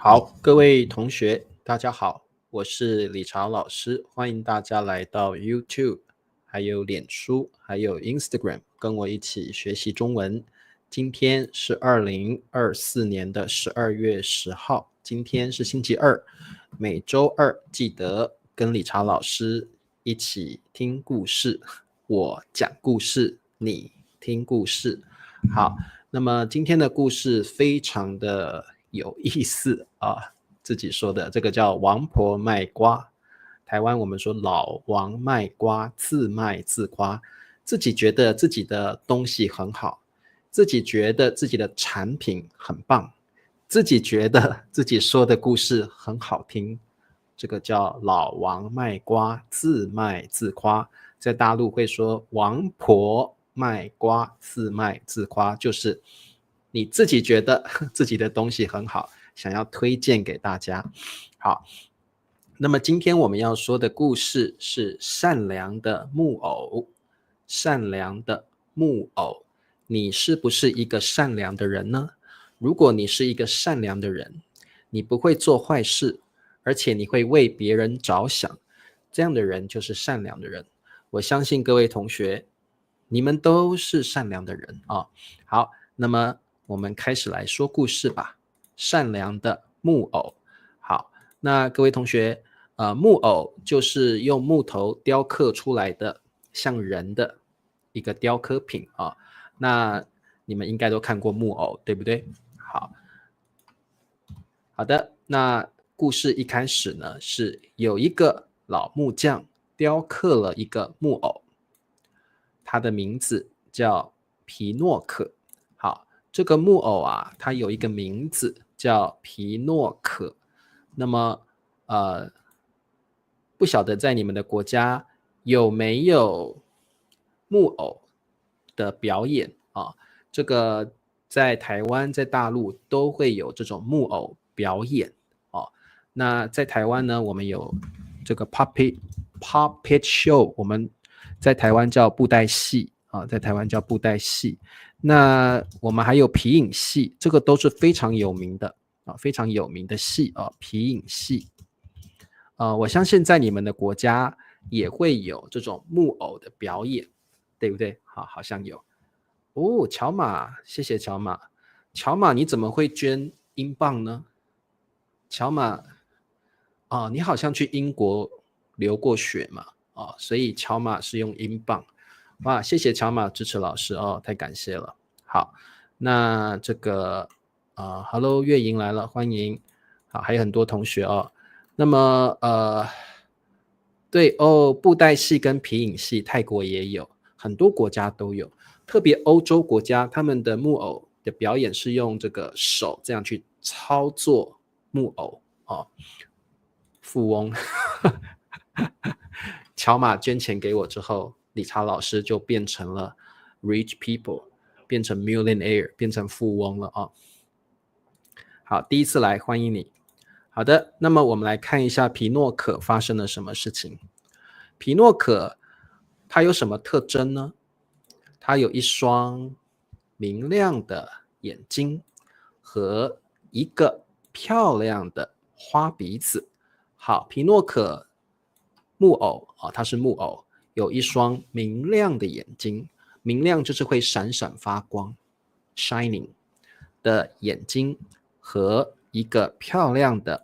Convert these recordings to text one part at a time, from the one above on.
好，各位同学，大家好，我是理查老师，欢迎大家来到 YouTube， 还有脸书，还有 Instagram， 跟我一起学习中文。今天是2024年的12月10号，今天是星期二，每周二记得跟理查老师一起听故事，我讲故事，你听故事。好，那么今天的故事非常的有意思啊，自己说的，这个叫王婆卖瓜。台湾我们说老王卖瓜，自卖自夸，自己觉得自己的东西很好，自己觉得自己的产品很棒，自己觉得自己说的故事很好听，这个叫老王卖瓜，自卖自夸。在大陆会说王婆卖瓜，自卖自夸，就是你自己觉得自己的东西很好，想要推荐给大家。好，那么今天我们要说的故事是善良的木偶。善良的木偶，你是不是一个善良的人呢？如果你是一个善良的人，你不会做坏事，而且你会为别人着想，这样的人就是善良的人。我相信各位同学，你们都是善良的人啊。好，那么我们开始来说故事吧。善良的木偶。好，那各位同学，木偶就是用木头雕刻出来的像人的一个雕刻品啊。那你们应该都看过木偶，对不对？好的，那故事一开始呢，是有一个老木匠雕刻了一个木偶，他的名字叫皮诺可。好，这个木偶啊，它有一个名字叫皮诺可。那么，不晓得在你们的国家有没有木偶的表演啊？这个在台湾、在大陆都会有这种木偶表演哦。那在台湾呢，我们有这个 puppet show， 我们在台湾叫布袋戏啊，在台湾叫布袋戏。那我们还有皮影戏，这个都是非常有名的啊，非常有名的戏啊，皮影戏。我相信在你们的国家也会有这种木偶的表演，对不对？好像有。哦，乔玛，谢谢乔玛。乔玛，你怎么会捐英镑呢？乔玛，你好像去英国留过学嘛，所以乔玛是用英镑。哇，谢谢乔玛支持老师哦，太感谢了。好，那这个Hello 月莹来了，欢迎。好，还有很多同学哦。那么对哦，布袋戏跟皮影戏，泰国也有，很多国家都有。特别欧洲国家，他们的木偶的表演是用这个手这样去操作木偶哦。富翁乔玛捐钱给我之后，理查老师就变成了 rich people， 变成 millionaire， 变成富翁了哦。好，第一次来，欢迎你。好的，那么我们来看一下皮诺可发生了什么事情。皮诺可他有什么特征呢？他有一双明亮的眼睛和一个漂亮的花鼻子。好，皮诺可木偶他是木偶，有一双明亮的眼睛，明亮就是会闪闪发光 shining 的眼睛和一个漂亮的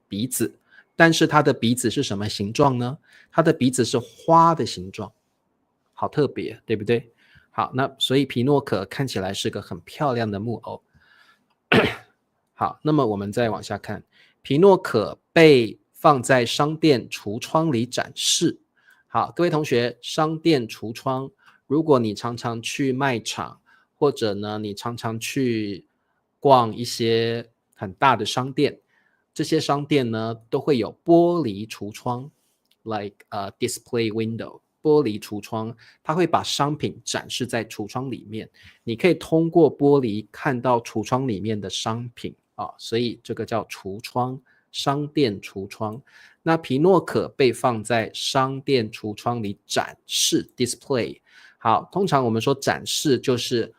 鼻子。但是它的鼻子是什么形状呢？它的鼻子是花的形状，好特别，对不对？好，那所以皮诺可看起来是个很漂亮的木偶。好，那么我们再往下看，皮诺可被放在商店橱窗里展示。好，各位同学，商店橱窗，如果你常常去卖场，或者呢你常常去逛一些很大的商店，这些商店呢都会有玻璃橱窗 like display window， 玻璃橱窗，它会把商品展示在橱窗里面，你可以通过玻璃看到橱窗里面的商品所以这个叫橱窗，商店橱窗。那皮诺可被放在商店橱窗里展示 display。 好，通常我们说展示就是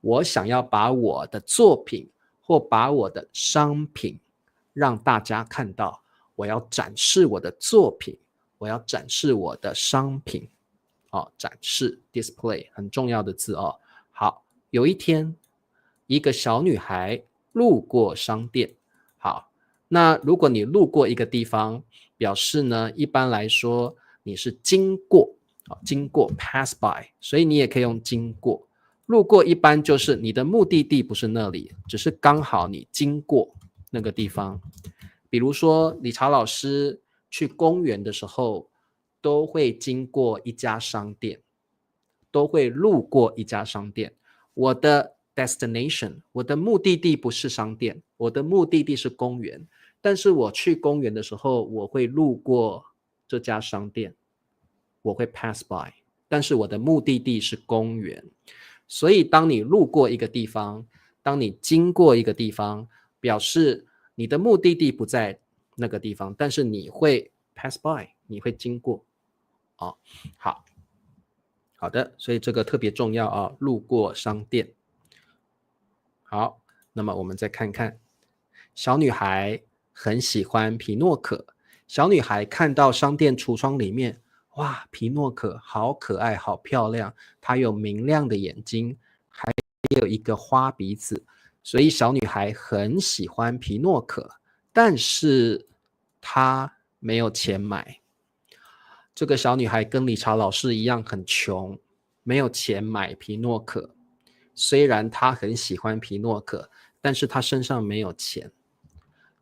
我想要把我的作品或把我的商品让大家看到，我要展示我的作品，我要展示我的商品。展示 display 很重要的字哦。好，有一天，一个小女孩路过商店。好，那如果你路过一个地方，表示呢，一般来说你是经过，经过 pass by， 所以你也可以用经过。路过一般就是你的目的地不是那里，只是刚好你经过那个地方。比如说理查老师去公园的时候，都会经过一家商店，都会路过一家商店。我的 destination， 我的目的地不是商店，我的目的地是公园，但是我去公园的时候，我会路过这家商店，我会 pass by， 但是我的目的地是公园。所以当你路过一个地方，当你经过一个地方，表示你的目的地不在那个地方，但是你会 pass by， 你会经过。好的，所以这个特别重要啊，路过商店。好，那么我们再看看，小女孩很喜欢皮诺可。小女孩看到商店橱窗里面，哇，皮诺可好可爱，好漂亮，她有明亮的眼睛，还有一个花鼻子，所以小女孩很喜欢皮诺可，但是她没有钱买。这个小女孩跟理查老师一样很穷，没有钱买皮诺可。虽然她很喜欢皮诺可，但是她身上没有钱。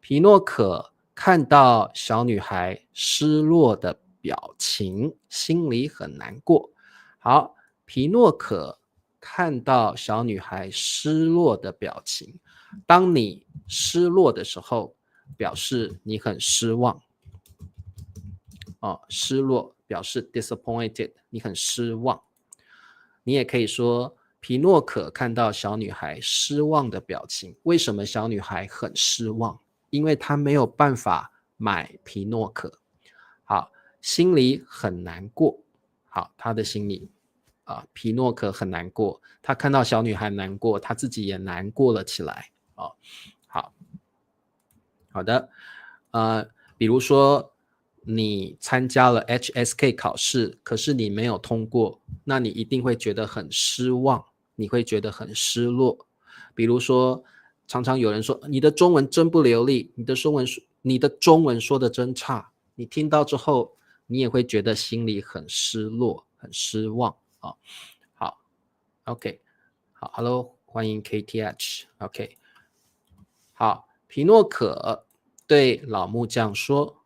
皮诺可看到小女孩失落的表情，心里很难过。好，皮诺可看到小女孩失落的表情。当你失落的时候，表示你很失望。失落表示 disappointed， 你很失望。你也可以说皮诺可看到小女孩失望的表情。为什么小女孩很失望？因为她没有办法买皮诺可。好，心里很难过。好，她的心里皮诺可很难过，他看到小女孩难过，他自己也难过了起来。好的，比如说你参加了 HSK 考试，可是你没有通过，那你一定会觉得很失望，你会觉得很失落。比如说，常常有人说你的中文真不流利，你的中文说的真差，你听到之后，你也会觉得心里很失落，很失望。好 ，OK， 好 ，Hello， 欢迎 KTH，OK， 好。皮诺可对老木匠说：“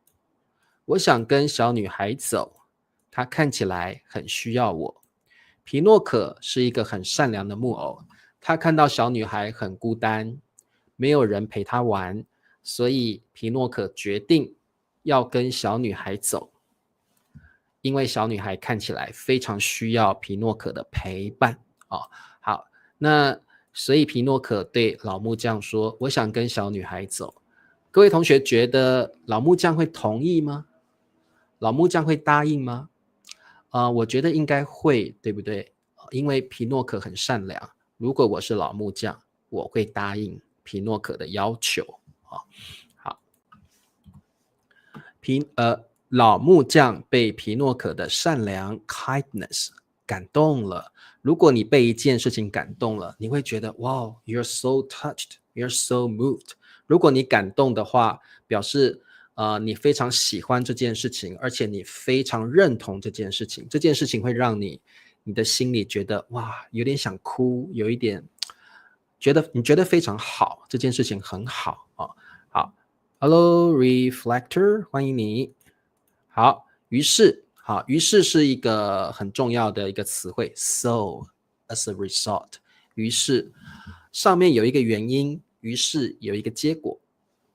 我想跟小女孩走，她看起来很需要我。”皮诺可是一个很善良的木偶，他看到小女孩很孤单，没有人陪她玩，所以皮诺可决定要跟小女孩走，因为小女孩看起来非常需要皮诺可的陪伴。好，那所以皮诺可对老木匠说：“我想跟小女孩走。”各位同学觉得老木匠会同意吗？老木匠会答应吗？我觉得应该会，对不对？因为皮诺可很善良。如果我是老木匠，我会答应皮诺可的要求。好，老木匠被皮诺可的善良 kindness 感动了。如果你被一件事情感动了，你会觉得 Wow, you're so touched, you're so moved。如果你感动的话，表示你非常喜欢这件事情，而且你非常认同这件事情。这件事情会让你的心里觉得哇，有点想哭，有一点你觉得非常好，这件事情很好。好 ，Hello Reflector， 欢迎你。好，于是是一个很重要的一个词汇 ，so as a result， 于是上面有一个原因，于是有一个结果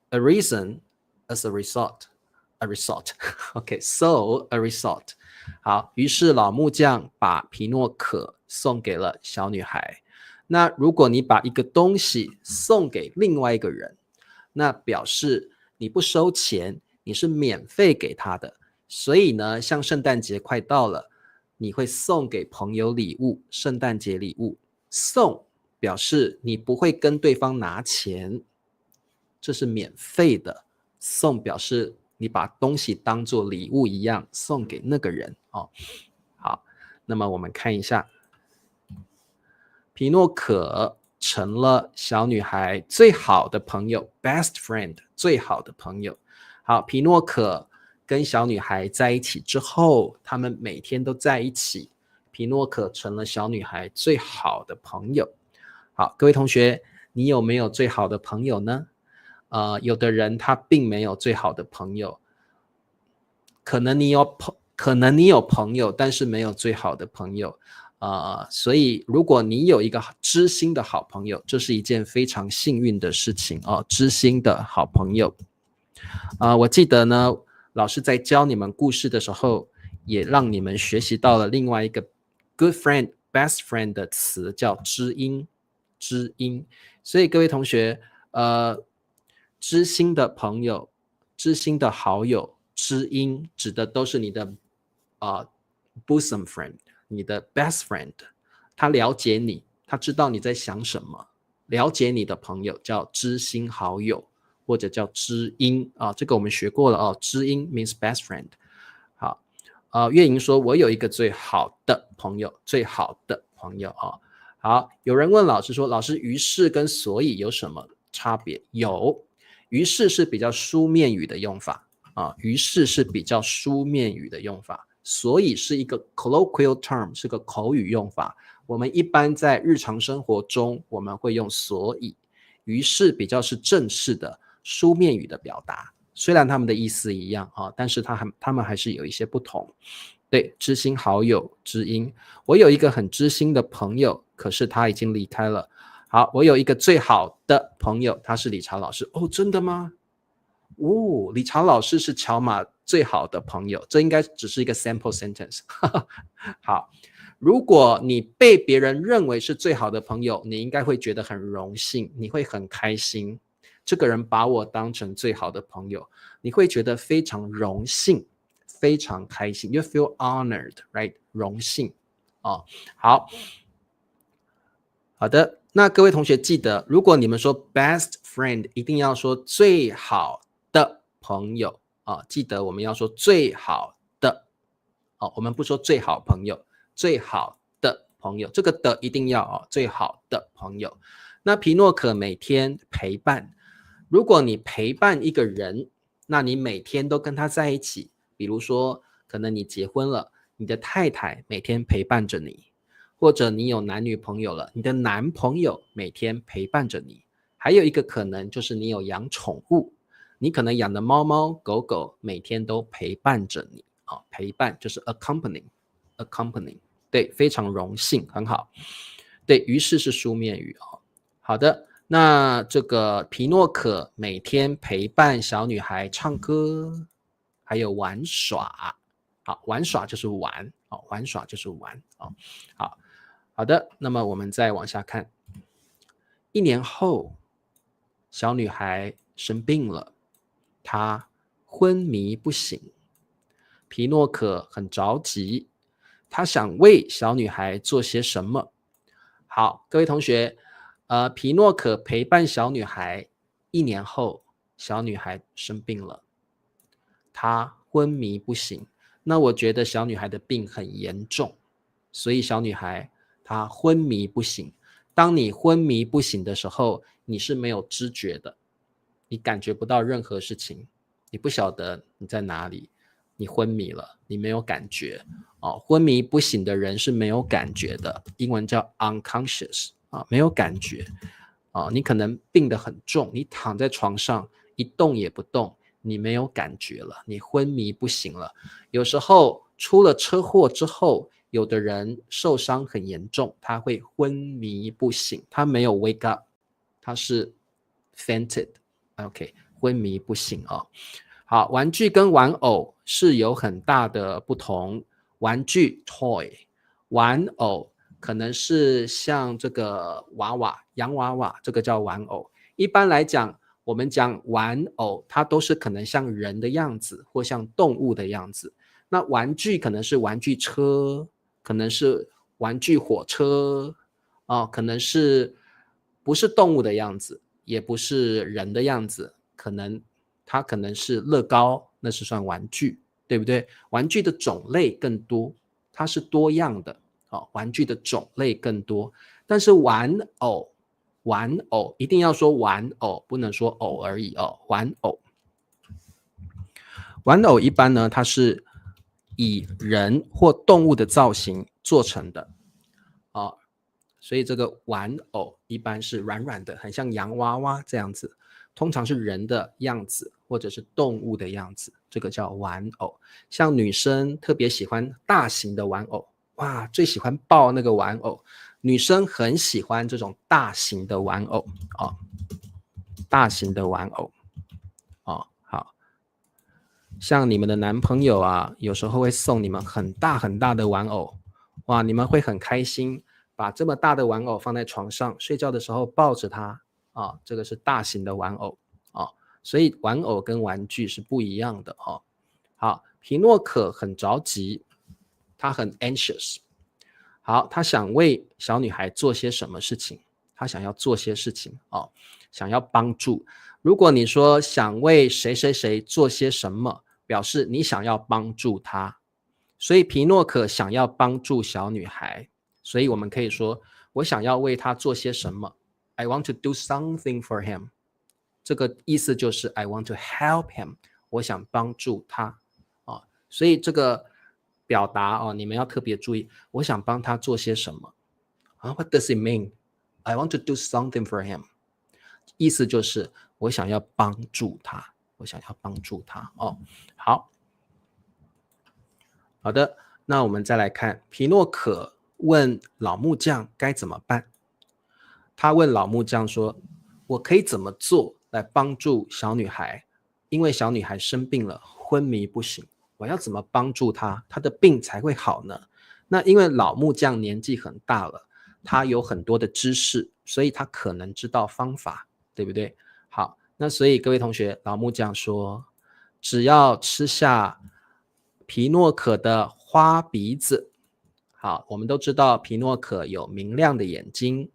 ，a reason as a result，a result，OK，so a result。好，于是老木匠把皮诺可送给了小女孩。那如果你把一个东西送给另外一个人，那表示你不收钱，你是免费给他的。所以呢，像圣诞节快到了，你会送给朋友礼物，圣诞节礼物。送表示你不会跟对方拿钱，这是免费的。送表示你把东西当作礼物一样送给那个人哦。好，那么我们看一下，皮诺可成了小女孩最好的朋友 ，best friend， 最好的朋友。好，皮诺可跟小女孩在一起之后，他们每天都在一起，皮诺可成了小女孩最好的朋友。好，各位同学，你有没有最好的朋友呢？有的人他并没有最好的朋友，可能你有朋友，但是没有最好的朋友。所以如果你有一个知心的好朋友，这是一件非常幸运的事情哦，知心的好朋友。我记得呢，老师在教你们故事的时候，也让你们学习到了另外一个 good friend、best friend 的词，叫知音。知音，所以各位同学，知心的朋友、知心的好友、知音，指的都是你的bosom friend， 你的 best friend， 他了解你，他知道你在想什么，了解你的朋友叫知心好友，或者叫知音啊，这个我们学过了哦，知音 means best friend。好，月莹说，我有一个最好的朋友，最好的朋友啊。好，有人问老师说，老师，于是跟所以有什么差别？有，于是是比较书面语的用法啊，于是是比较书面语的用法，所以是一个 colloquial term， 是个口语用法。我们一般在日常生活中，我们会用所以，于是比较是正式的书面语的表达，虽然他们的意思一样啊，但是他们还是有一些不同。对，知心好友，知音。我有一个很知心的朋友，可是他已经离开了。好，我有一个最好的朋友，他是理查老师。哦，真的吗？哦，理查老师是乔马最好的朋友，这应该只是一个 sample sentence 好，如果你被别人认为是最好的朋友，你应该会觉得很荣幸，你会很开心。这个人把我当成最好的朋友，你会觉得非常荣幸，非常开心。You feel honored, right？ 荣幸哦。好的，那各位同学记得，如果你们说 best friend， 一定要说最好的朋友啊，记得我们要说最好的哦，我们不说最好朋友，最好的朋友，这个的一定要哦，最好的朋友。那皮诺可每天陪伴，如果你陪伴一个人，那你每天都跟他在一起，比如说可能你结婚了，你的太太每天陪伴着你。或者你有男女朋友了，你的男朋友每天陪伴着你。还有一个可能就是你有养宠物，你可能养的猫猫狗狗每天都陪伴着你啊，陪伴就是 accompany， 对，非常荣幸，很好。对，于是是书面语哦。好的，那这个皮诺可每天陪伴小女孩唱歌，还有玩耍。好，玩耍就是玩，哦，玩耍就是玩哦。好的，那么我们再往下看。1年后，小女孩生病了，她昏迷不醒。皮诺可很着急，他想为小女孩做些什么。好，各位同学，皮诺可陪伴小女孩1年后，小女孩生病了，她昏迷不醒。那我觉得小女孩的病很严重，所以小女孩她昏迷不醒。当你昏迷不醒的时候，你是没有知觉的，你感觉不到任何事情，你不晓得你在哪里，你昏迷了，你没有感觉。昏迷不醒的人是没有感觉的，英文叫 unconscious 没有感觉。你可能病得很重，你躺在床上一动也不动，你没有感觉了，你昏迷不醒了。有时候出了车祸之后，有的人受伤很严重，他会昏迷不醒，他没有 wake up， 他是 fainted， OK， 昏迷不醒哦。好，玩具跟玩偶是有很大的不同。玩具 toy， 玩偶可能是像这个娃娃，洋娃娃，这个叫玩偶。一般来讲，我们讲玩偶，它都是可能像人的样子，或像动物的样子。那玩具可能是玩具车，可能是玩具火车，可能是不是动物的样子，也不是人的样子，可能它可能是乐高，那是算玩具，对不对？玩具的种类更多，它是多样的，玩具的种类更多。但是玩偶一定要说玩偶，不能说偶而已哦。玩偶一般呢，它是以人或动物的造型做成的所以这个玩偶一般是软软的，很像洋娃娃这样子，通常是人的样子或者是动物的样子，这个叫玩偶。像女生特别喜欢大型的玩偶，哇，最喜欢抱那个玩偶，女生很喜欢这种大型的玩偶大型的玩偶好，像你们的男朋友啊，有时候会送你们很大很大的玩偶，哇，你们会很开心，把这么大的玩偶放在床上，睡觉的时候抱着它这个是大型的玩偶所以玩偶跟玩具是不一样的好，皮诺可很着急，他很 anxious。好，他想为小女孩做些什么事情？他想要做些事情想要帮助。如果你说想为谁谁谁做些什么，表示你想要帮助他。所以皮诺可想要帮助小女孩，所以我们可以说我想要为他做些什么。I want to do something for him。这个意思就是 I want to help him， 我想帮助他所以这个表达你们要特别注意，我想帮他做些什么What does it mean? I want to do something for him。意思就是我想要帮助他，好的，那我们再来看皮诺可问老木匠该怎么办。他问老木匠说，我可以怎么做来帮助小女孩？因为小女孩生病了，昏迷不醒，我要怎么帮助她，她的病才会好呢？那因为老木匠年纪很大了，他有很多的知识，所以他可能知道方法，对不对？好，那所以各位同学，老木匠说，只要吃下皮诺可的花鼻子。好，我们都知道皮诺可有明亮的眼睛，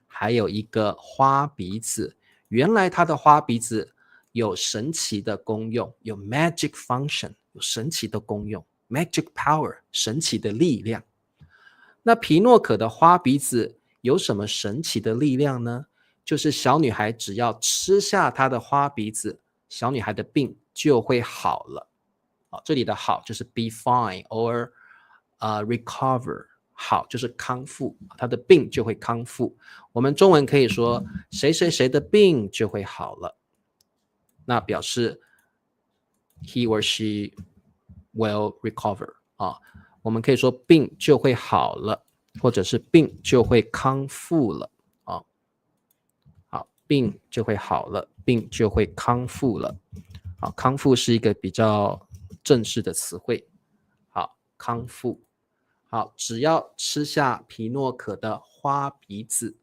还有一个花鼻子。原来他的花鼻子有神奇的功用，有 magic function， 有神奇的功用 ，magic power， 神奇的力量。那皮诺可的花鼻子有什么神奇的力量呢？就是小女孩只要吃下她的花鼻子，小女孩的病就会好了。这里的好就是 be fine or recover， 好就是康复，她的病就会康复。我们中文可以说谁谁谁的病就会好了，那表示 he or she will recover 我们可以说病就会好了，或者是病就会康复了好，病就会好了，病就会康复了康复是一个比较正式的词汇。好，康复。好，只要吃下皮诺可的花鼻子，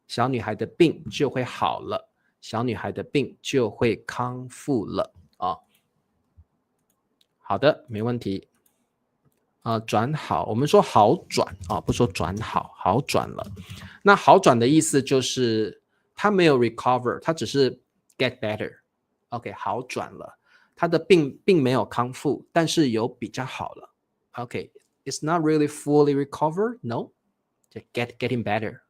小女孩的病就会好了，小女孩的病就会康复了好的，没问题转好，我们说好转不说转好，好转了。那好转的意思就是他没有 recover， 他只是 get better。OK， 好转了，他的病并没有康复，但是有比较好了。OK，it's not really fully recovered， no， just getting better，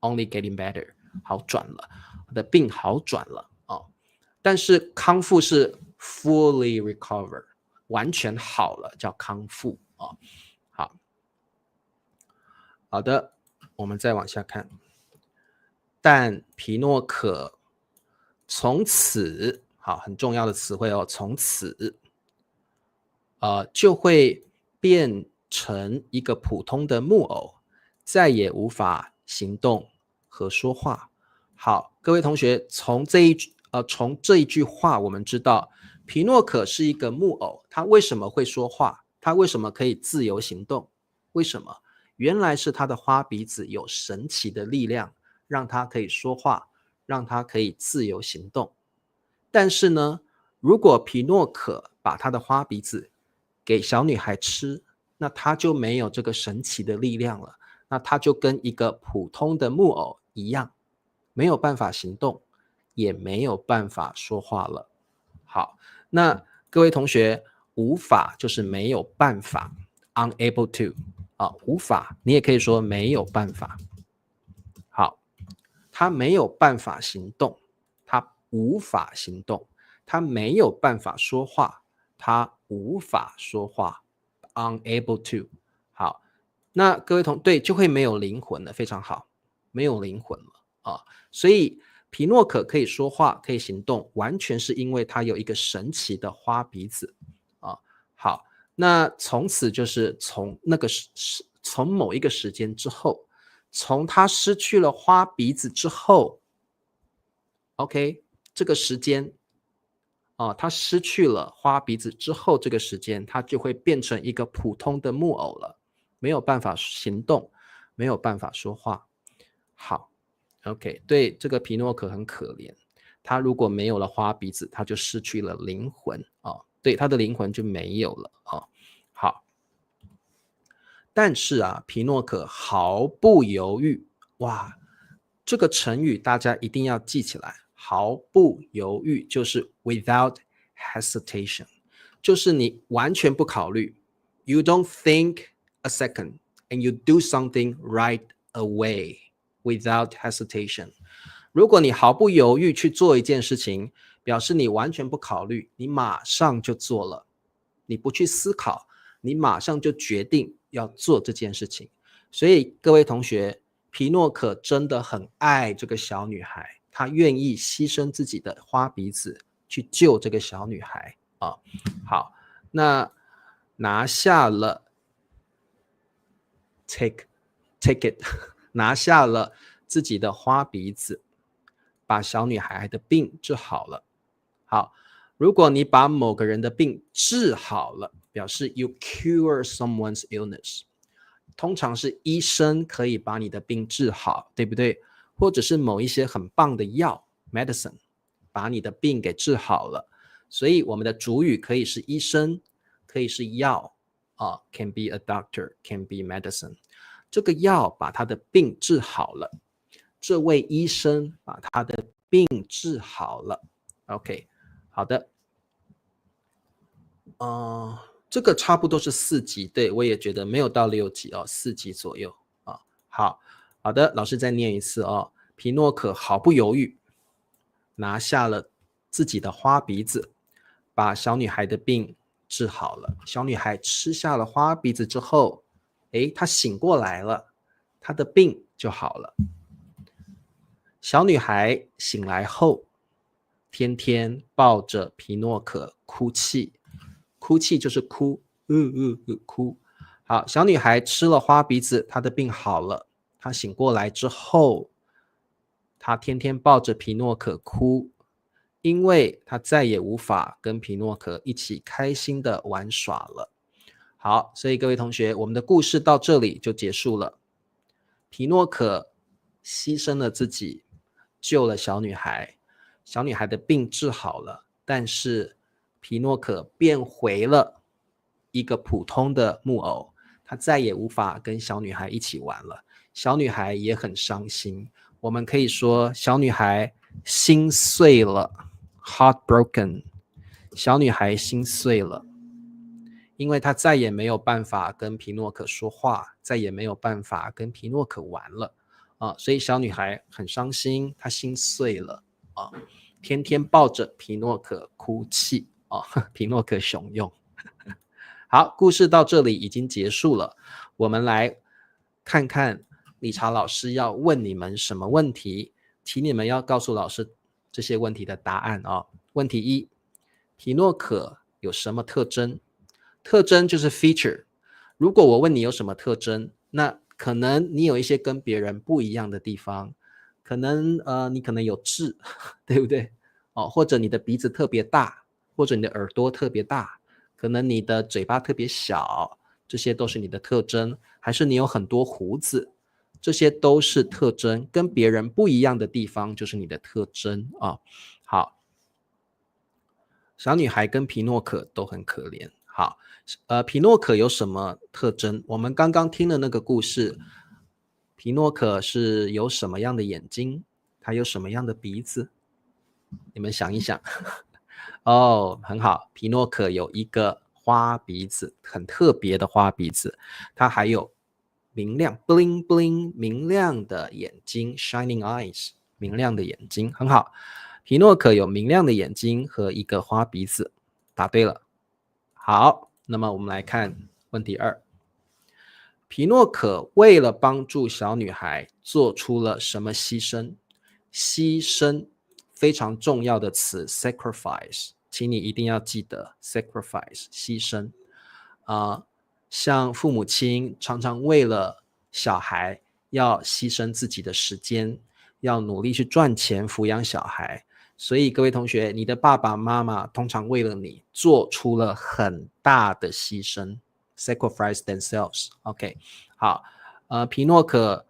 only getting better， 好转了，他的病好转了但是康复是 fully recover， 完全好了叫康复好的，我们再往下看。但皮诺可从此，好，很重要的词汇从此就会变成一个普通的木偶，再也无法行动和说话。好，各位同学，从这一句话我们知道皮诺可是一个木偶，他为什么会说话？他为什么可以自由行动？为什么？原来是他的花鼻子有神奇的力量，让他可以说话，让他可以自由行动。但是呢，如果皮诺可把他的花鼻子给小女孩吃，那他就没有这个神奇的力量了，那他就跟一个普通的木偶一样，没有办法行动，也没有办法说话了。好，那各位同学，无法就是没有办法 ，unable to 无法，你也可以说没有办法。好，他没有办法行动，他无法行动，他没有办法说话，他无法说话 ，unable to。好，那各位对，就会没有灵魂了，非常好，没有灵魂了所以皮诺可可以说话，可以行动，完全是因为他有一个神奇的花鼻子好，那从此就是从某一个时间之后，从他失去了花鼻子之后 ，OK， 这个时间他失去了花鼻子之后，这个时间他就会变成一个普通的木偶了，没有办法行动，没有办法说话。好 ，OK， 对，这个皮诺可很可怜，他如果没有了花鼻子，他就失去了灵魂对，他的灵魂就没有了好，但是皮诺可毫不犹豫，哇，这个成语大家一定要记起来，毫不犹豫就是 without hesitation， 就是你完全不考虑 ，you don't think a second and you do something right away without hesitation。如果你毫不犹豫去做一件事情，表示你完全不考虑，你马上就做了，你不去思考，你马上就决定要做这件事情。所以各位同学，皮诺可真的很爱这个小女孩，他愿意牺牲自己的花鼻子去救这个小女孩好，那拿下了 take it 拿下了自己的花鼻子，把小女孩的病治好了。好，如果你把某个人的病治好了，表示 you cure someone's illness， 通常是医生可以把你的病治好，对不对？或者是某一些很棒的药 medicine 把你的病给治好了。所以我们的主语可以是医生，可以是药can be a doctor, can be medicine。这个药把他的病治好了，这位医生把他的病治好了。OK， 好的。这个差不多是4级，对，我也觉得没有到6级4级左右好的，老师再念一次皮诺可毫不犹豫拿下了自己的花鼻子，把小女孩的病治好了。小女孩吃下了花鼻子之后，她醒过来了，她的病就好了。小女孩醒来后，天天抱着皮诺可哭泣，哭泣就是哭，哭。好，小女孩吃了花鼻子，她的病好了。她醒过来之后，她天天抱着皮诺可哭，因为她再也无法跟皮诺可一起开心的玩耍了。好，所以各位同学，我们的故事到这里就结束了。皮诺可牺牲了自己，救了小女孩，小女孩的病治好了，但是皮诺可变回了一个普通的木偶，他再也无法跟小女孩一起玩了。小女孩也很伤心，我们可以说小女孩心碎了 heartbroken， 小女孩心碎了，因为她再也没有办法跟皮诺可说话，再也没有办法跟皮诺可玩了所以小女孩很伤心，她心碎了天天抱着皮诺可哭泣皮诺可熊用好，故事到这里已经结束了，我们来看看理查老师要问你们什么问题，请你们要告诉老师这些问题的答案问题1，皮诺可有什么特征？特征就是 feature， 如果我问你有什么特征，那可能你有一些跟别人不一样的地方，可能你可能有痣，对不对或者你的鼻子特别大，或者你的耳朵特别大，可能你的嘴巴特别小，这些都是你的特征，还是你有很多胡子，这些都是特征，跟别人不一样的地方就是你的特征好，小女孩跟皮诺可都很可怜。好，皮诺可有什么特征？我们刚刚听的那个故事，皮诺可是有什么样的眼睛？他有什么样的鼻子？你们想一想哦，很好，皮诺可有一个花鼻子，很特别的花鼻子，它还有明亮 bling bling 明亮的眼睛 shining eyes 明亮的眼睛，很好。皮诺可有明亮的眼睛和一个花鼻子，答对了。好，那么我们来看问题2。皮诺可为了帮助小女孩做出了什么牺牲？牺牲非常重要的词 sacrifice， 请你一定要记得 sacrifice 牺牲像父母亲常常为了小孩要牺牲自己的时间，要努力去赚钱抚养小孩，所以各位同学，你的爸爸妈妈通常为了你做出了很大的牺牲 sacrifice themselves OK 好皮诺可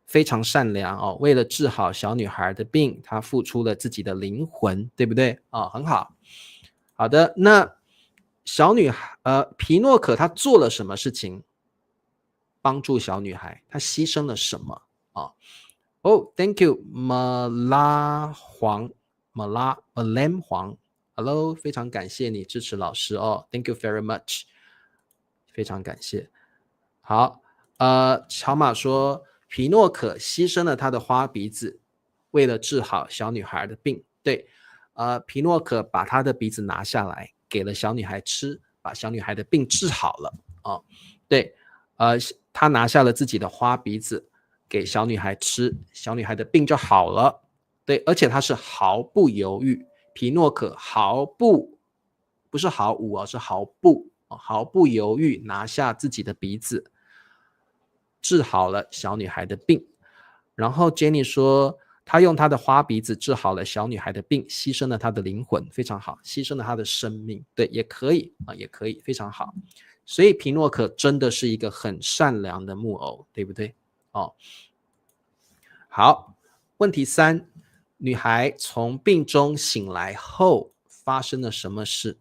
非常善良哦，为了治好小女孩的病，他付出了自己的灵魂，对不对很好。好的，那小女孩皮诺可他做了什么事情帮助小女孩？他牺牲了什么thank you 马拉黄 Hello 非常感谢你支持老师Thank you very much 非常感谢。好乔马说皮诺可牺牲了他的花鼻子为了治好小女孩的病，对皮诺可把他的鼻子拿下来给了小女孩吃，把小女孩的病治好了对他拿下了自己的花鼻子给小女孩吃，小女孩的病就好了，对，而且他是毫不犹豫，皮诺可不是毫无是毫不犹豫拿下自己的鼻子治好了小女孩的病。然后 Jenny 说他用他的花鼻子治好了小女孩的病，牺牲了她的灵魂，非常好，牺牲了她的生命，对，也可以也可以，非常好。所以皮诺可真的是一个很善良的木偶，对不对好，问题3，女孩从病中醒来后发生了什么事？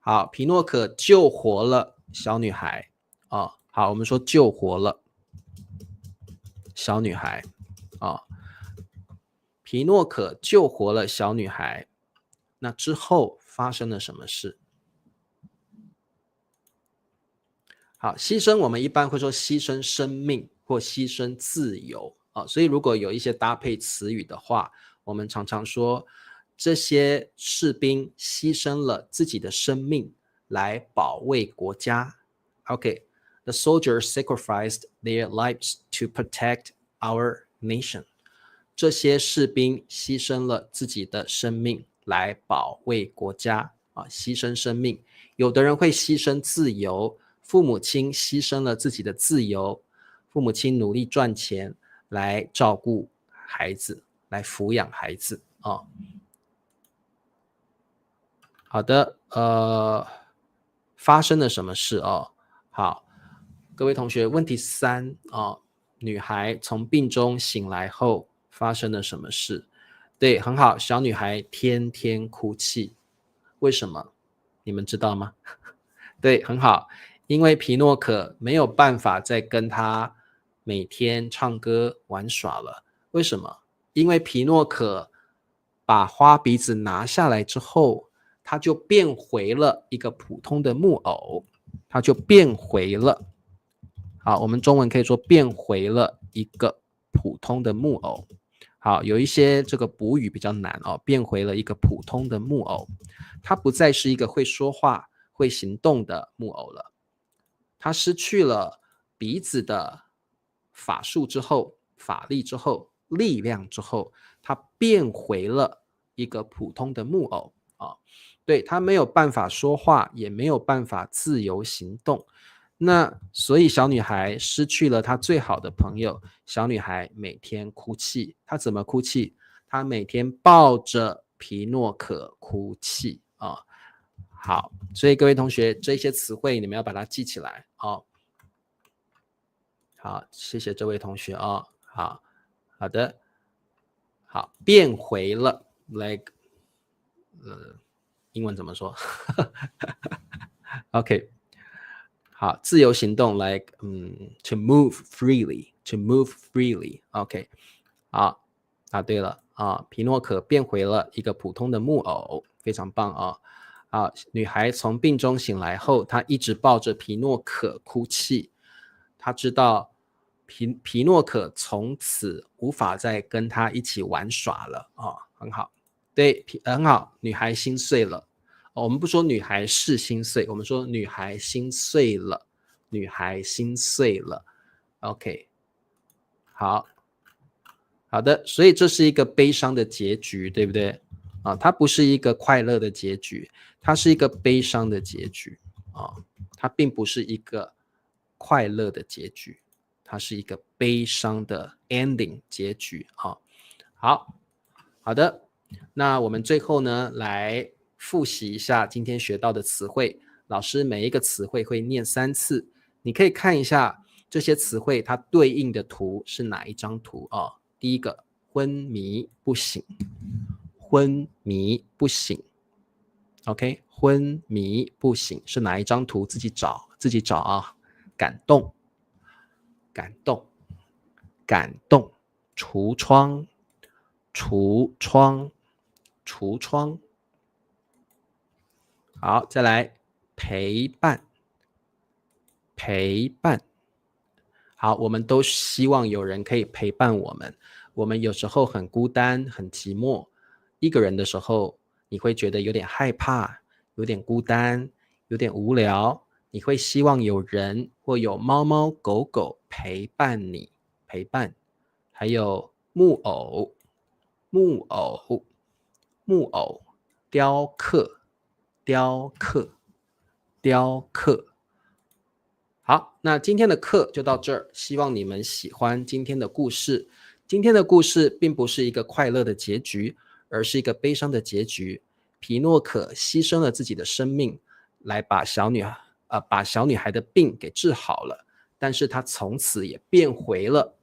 好，皮诺可救活了小女孩好，我们说救活了小女孩皮诺可救活了小女孩，那之后发生了什么事？好，牺牲我们一般会说牺牲生命或牺牲自由所以如果有一些搭配词语的话，我们常常说这些士兵牺牲了自己的生命来保卫国家。OK, the soldiers sacrificed their lives to protect our nation. 这些士兵牺牲了自己的生命来保卫国家牺牲生命。有的人会牺牲自由，父母亲牺牲了自己的自由，父母亲努力赚钱来照顾孩子，来抚养孩子好的发生了什么事好，各位同学，问题3女孩从病中醒来后发生了什么事？对，很好，小女孩天天哭泣，为什么？你们知道吗？对，很好，因为皮诺可没有办法再跟她每天唱歌玩耍了。为什么？因为皮诺可把花鼻子拿下来之后，他就变回了一个普通的木偶，他就变回了好，我们中文可以说变回了一个普通的木偶。好，有一些这个补语比较难变回了一个普通的木偶，他不再是一个会说话、会行动的木偶了。他失去了鼻子的法术之后、法力之后、力量之后，他变回了一个普通的木偶对，他没有办法说话，也没有办法自由行动。那所以小女孩失去了她最好的朋友，小女孩每天哭泣。她怎么哭泣？她每天抱着皮诺可哭泣好，所以各位同学，这些词汇你们要把它记起来好，谢谢这位同学好的，好，变回了 like 英文怎么说？OK。好，自由行动 like to move freely OK 好，答对了皮诺可变回了一个普通的木偶非常棒啊！女孩从病中醒来后，她一直抱着皮诺可哭泣。她知道皮诺可从此无法再跟她一起玩耍了很好，对，很好，女孩心碎了。我们不说女孩是心碎，我们说女孩心碎了，女孩心碎了。OK， 好的，所以这是一个悲伤的结局，对不对？它不是一个快乐的结局，它是一个悲伤的结局它并不是一个快乐的结局，它是一个悲伤的 ending 结局好的，那我们最后呢来复习一下今天学到的词汇。老师每一个词汇会念3次，你可以看一下这些词汇它对应的图是哪一张图第一个，昏迷不醒，昏迷不醒 OK， 昏迷不醒是哪一张图？自己找感动，感动，感动，橱窗，橱窗，橱窗。好，再来陪伴，陪伴。好，我们都希望有人可以陪伴我们。我们有时候很孤单，很寂寞，一个人的时候，你会觉得有点害怕，有点孤单，有点无聊，你会希望有人或有猫猫狗狗陪伴你，陪伴。还有木偶，木偶，木偶，雕刻，雕刻，雕刻。好，那今天的课就到这儿，希望你们喜欢今天的故事。今天的故事并不是一个快乐的结局，而是一个悲伤的结局。皮诺可牺牲了自己的生命，来把小女孩的病给治好了，但是她从此也变回了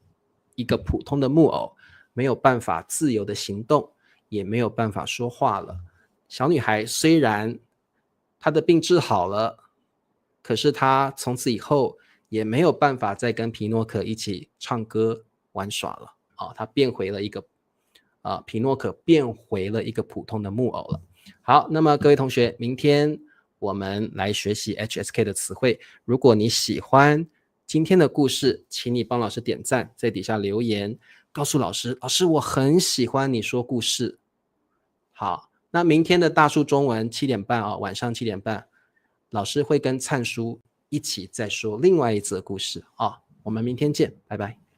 一个普通的木偶，没有办法自由的行动，也没有办法说话了。小女孩虽然她的病治好了，可是她从此以后也没有办法再跟皮诺可一起唱歌玩耍了她变回了一个皮诺可变回了一个普通的木偶了。好，那么各位同学，明天我们来学习 HSK 的词汇。如果你喜欢今天的故事，请你帮老师点赞，在底下留言告诉老师，老师我很喜欢你说故事。好，那明天的大树中文7点半晚上7点半，老师会跟灿叔一起再说另外一则故事我们明天见，拜拜。